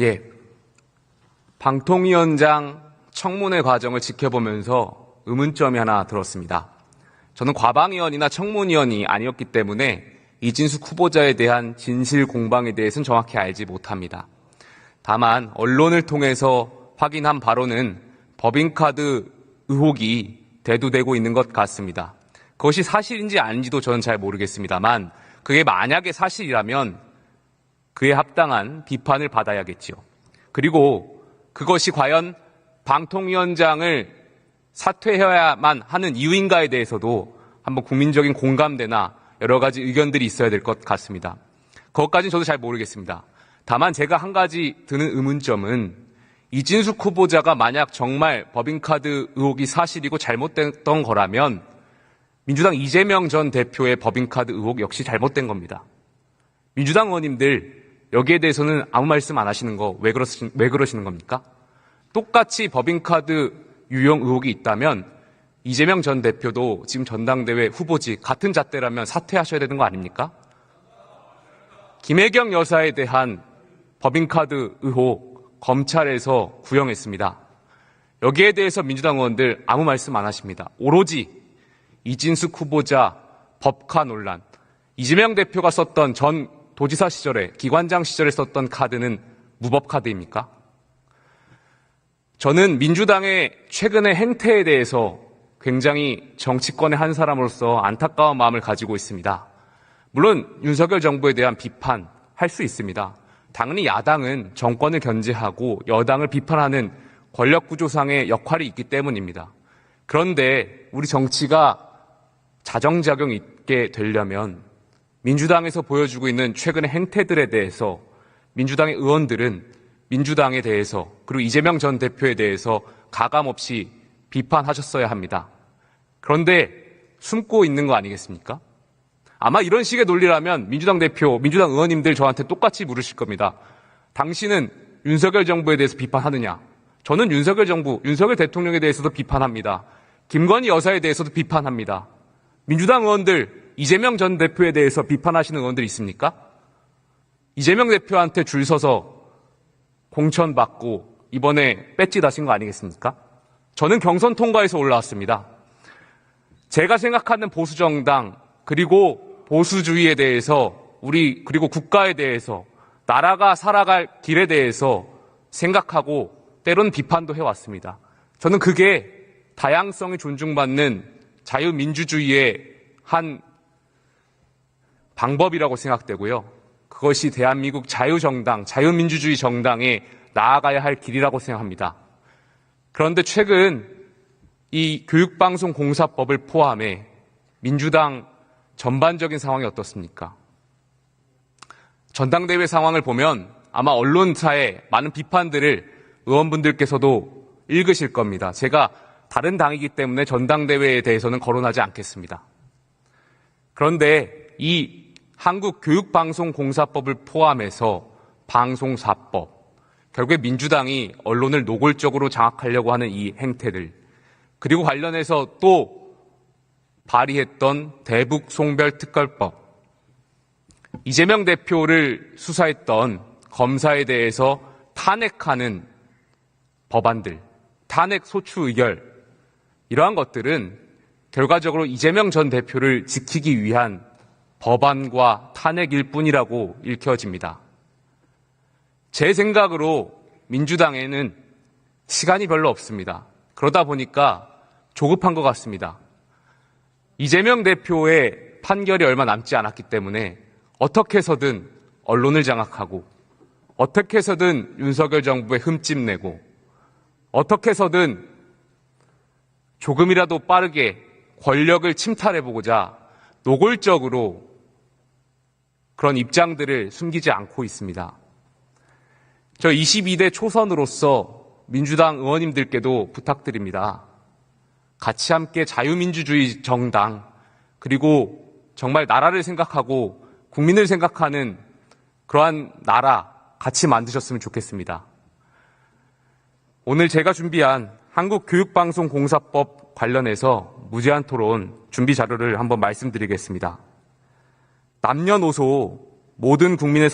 예, 방통위원장 청문회 과정을 지켜보면서 의문점이 하나 들었습니다. 저는 과방위원이나 청문위원이 아니었기 때문에 이진숙 후보자에 대한 진실 공방에 대해서는 정확히 알지 못합니다. 다만 언론을 통해서 확인한 바로는 법인카드 의혹이 대두되고 있는 것 같습니다. 그것이 사실인지 아닌지도 저는 잘 모르겠습니다만 그게 만약에 사실이라면 그에 합당한 비판을 받아야겠지요. 그리고 그것이 과연 방통위원장을 사퇴해야만 하는 이유인가에 대해서도 한번 국민적인 공감대나 여러 가지 의견들이 있어야 될 것 같습니다. 그것까지는 저도 잘 모르겠습니다. 다만 제가 한 가지 드는 의문점은 이진숙 후보자가 만약 정말 법인카드 의혹이 사실이고 잘못됐던 거라면 민주당 이재명 전 대표의 법인카드 의혹 역시 잘못된 겁니다. 민주당 의원님들 여기에 대해서는 아무 말씀 안 하시는 거 왜 그러시는 겁니까? 똑같이 법인카드 유용 의혹이 있다면 이재명 전 대표도 지금 전당대회 후보직 같은 잣대라면 사퇴하셔야 되는 거 아닙니까? 김혜경 여사에 대한 법인카드 의혹 검찰에서 구형했습니다. 여기에 대해서 민주당 의원들 아무 말씀 안 하십니다. 오로지 이진숙 후보자 법카 논란, 이재명 대표가 썼던 전 도지사 시절에 기관장 시절에 썼던 카드는 무법 카드입니까? 저는 민주당의 최근의 행태에 대해서 굉장히 정치권의 한 사람으로서 안타까운 마음을 가지고 있습니다. 물론 윤석열 정부에 대한 비판할 수 있습니다. 당연히 야당은 정권을 견제하고 여당을 비판하는 권력구조상의 역할이 있기 때문입니다. 그런데 우리 정치가 자정작용 있게 되려면 민주당에서 보여주고 있는 최근의 행태들에 대해서 민주당의 의원들은 민주당에 대해서 그리고 이재명 전 대표에 대해서 가감없이 비판하셨어야 합니다. 그런데 숨고 있는 거 아니겠습니까? 아마 이런 식의 논리라면 민주당 대표, 민주당 의원님들 저한테 똑같이 물으실 겁니다. 당신은 윤석열 정부에 대해서 비판하느냐? 저는 윤석열 정부, 윤석열 대통령에 대해서도 비판합니다. 김건희 여사에 대해서도 비판합니다. 민주당 의원들, 이재명 전 대표에 대해서 비판하시는 의원들 있습니까? 이재명 대표한테 줄 서서 공천받고 이번에 배지 다신 거 아니겠습니까? 저는 경선 통과해서 올라왔습니다. 제가 생각하는 보수정당 그리고 보수주의에 대해서 그리고 국가에 대해서 나라가 살아갈 길에 대해서 생각하고 때론 비판도 해왔습니다. 저는 그게 다양성이 존중받는 자유민주주의의 한 방법이라고 생각되고요. 그것이 대한민국 자유정당, 자유민주주의 정당에 나아가야 할 길이라고 생각합니다. 그런데 최근 이 교육방송공사법을 포함해 민주당 전반적인 상황이 어떻습니까? 전당대회 상황을 보면 아마 언론사에 많은 비판들을 의원분들께서도 읽으실 겁니다. 제가 다른 당이기 때문에 전당대회에 대해서는 거론하지 않겠습니다. 그런데 이 한국교육방송공사법을 포함해서 방송사법, 결국에 민주당이 언론을 노골적으로 장악하려고 하는 이 행태들, 그리고 관련해서 또 발의했던 대북송별특별법, 이재명 대표를 수사했던 검사에 대해서 탄핵하는 법안들, 탄핵 소추 의결, 이러한 것들은 결과적으로 이재명 전 대표를 지키기 위한 법안과 탄핵일 뿐이라고 읽혀집니다. 제 생각으로 민주당에는 시간이 별로 없습니다. 그러다 보니까 조급한 것 같습니다. 이재명 대표의 판결이 얼마 남지 않았기 때문에 어떻게 해서든 언론을 장악하고 어떻게 해서든 윤석열 정부에 흠집내고 어떻게 해서든 조금이라도 빠르게 권력을 침탈해보고자 노골적으로 그런 입장들을 숨기지 않고 있습니다. 저 22대 초선으로서 민주당 의원님들께도 부탁드립니다. 같이 함께 자유민주주의 정당 그리고 정말 나라를 생각하고 국민을 생각하는 그러한 나라 같이 만드셨으면 좋겠습니다. 오늘 제가 준비한 한국교육방송공사법 관련해서 무제한 토론 준비 자료를 한번 말씀드리겠습니다. 남녀노소 모든 국민의